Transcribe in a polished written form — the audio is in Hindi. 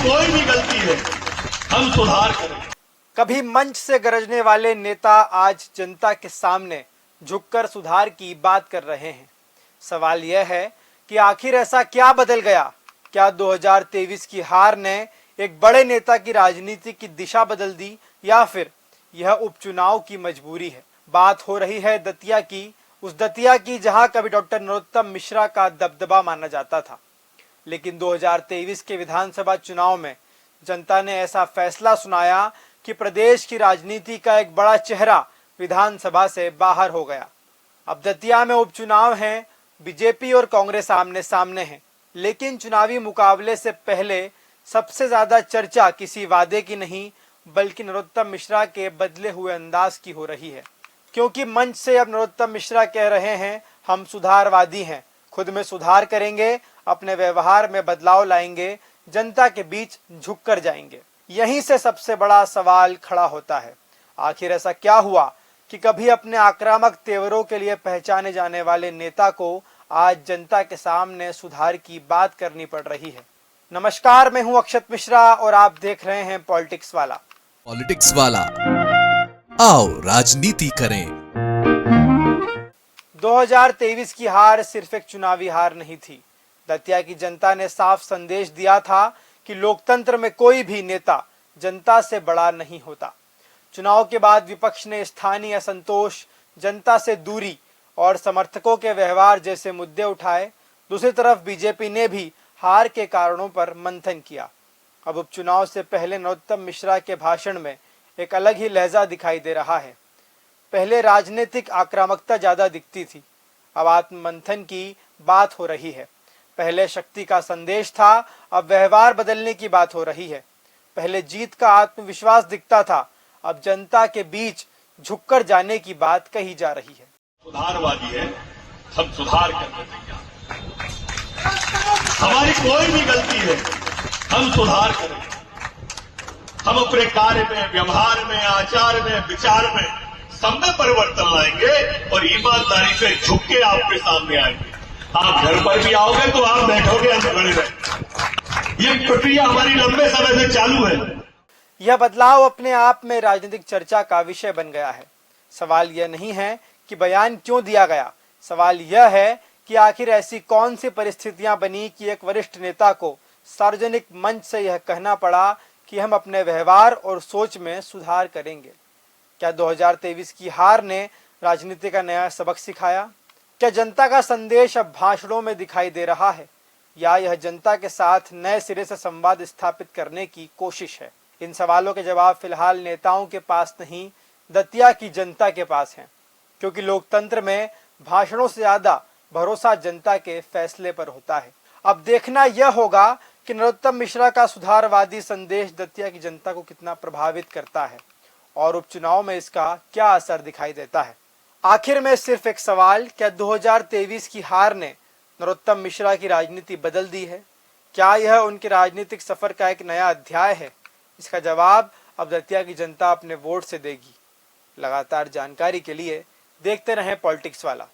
कोई भी गलती है हम सुधार करें। कभी मंच से गरजने वाले नेता आज जनता के सामने झुककर सुधार की बात कर रहे हैं। सवाल यह है कि आखिर ऐसा क्या बदल गया? क्या 2023 की हार ने एक बड़े नेता की राजनीति की दिशा बदल दी या फिर यह उपचुनाव की मजबूरी है? बात हो रही है दतिया की, उस दतिया की जहां कभी डॉक्टर नरोत्तम मिश्रा का दबदबा माना जाता था, लेकिन 2023 के विधानसभा चुनाव में जनता ने ऐसा फैसला सुनाया कि प्रदेश की राजनीति का एक बड़ा चेहरा विधानसभा से बाहर हो गया। अब दतिया में उपचुनाव हैं, बीजेपी और कांग्रेस आमने सामने हैं, लेकिन चुनावी मुकाबले से पहले सबसे ज्यादा चर्चा किसी वादे की नहीं बल्कि नरोत्तम मिश्रा के बदले हुए अंदाज की हो रही है। क्योंकि मंच से अब नरोत्तम मिश्रा कह रहे हैं हम सुधारवादी हैं, खुद में सुधार करेंगे, अपने व्यवहार में बदलाव लाएंगे, जनता के बीच झुककर जाएंगे। यहीं से सबसे बड़ा सवाल खड़ा होता है, आखिर ऐसा क्या हुआ कि कभी अपने आक्रामक तेवरों के लिए पहचाने जाने वाले नेता को आज जनता के सामने सुधार की बात करनी पड़ रही है। नमस्कार, मैं हूं अक्षत मिश्रा और आप देख रहे हैं पॉलिटिक्स वाला। पॉलिटिक्स वाला, आओ राजनीति करें। 2023 की हार सिर्फ एक चुनावी हार नहीं थी। दतिया की जनता ने साफ संदेश दिया था कि लोकतंत्र में कोई भी नेता जनता से बड़ा नहीं होता। चुनाव के बाद विपक्ष ने स्थानीय असंतोष, जनता से दूरी और समर्थकों के व्यवहार जैसे मुद्दे उठाए। दूसरी तरफ बीजेपी ने भी हार के कारणों पर मंथन किया। अब उपचुनाव से पहले नरोत्तम मिश्रा के भाषण में एक अलग ही लहजा दिखाई दे रहा है। पहले राजनीतिक आक्रामकता ज्यादा दिखती थी, अब आत्ममंथन की बात हो रही है। पहले शक्ति का संदेश था, अब व्यवहार बदलने की बात हो रही है। पहले जीत का आत्मविश्वास दिखता था, अब जनता के बीच झुककर जाने की बात कही जा रही है। सुधारवादी है, हम सुधार करने तैयार। हमारी कोई भी गलती है हम सुधार करें। हम अपने कार्य में, व्यवहार में, आचार में, विचार में सब में परिवर्तन लाएंगे और ईमानदारी से झुक के आपके सामने आएंगे। आप घर पर भी आओगे तो आप बैठोगे, हम खड़े रहेंगे। ये प्रक्रिया हमारी लंबे समय से चालू है। यह बदलाव अपने आप में राजनीतिक चर्चा का विषय बन गया है। सवाल यह नहीं है कि बयान क्यों दिया गया, सवाल यह है कि आखिर ऐसी कौन सी परिस्थितियां बनी कि एक वरिष्ठ नेता को सार्वजनिक मंच से यह कहना पड़ा कि हम अपने व्यवहार और सोच में सुधार करेंगे। क्या 2023 की हार ने राजनीति का नया सबक सिखाया? क्या जनता का संदेश अब भाषणों में दिखाई दे रहा है या यह जनता के साथ नए सिरे से संवाद स्थापित करने की कोशिश है? इन सवालों के जवाब फिलहाल नेताओं के पास नहीं, दतिया की जनता के पास हैं, क्योंकि लोकतंत्र में भाषणों से ज्यादा भरोसा जनता के फैसले पर होता है। अब देखना यह होगा कि नरोत्तम मिश्रा का सुधारवादी संदेश दतिया की जनता को कितना प्रभावित करता है और उपचुनाव में इसका क्या असर दिखाई देता है। आखिर में सिर्फ एक सवाल, क्या 2023 की हार ने नरोत्तम मिश्रा की राजनीति बदल दी है? क्या यह उनके राजनीतिक सफर का एक नया अध्याय है? इसका जवाब अब दतिया की जनता अपने वोट से देगी। लगातार जानकारी के लिए देखते रहें पॉलिटिक्स वाला।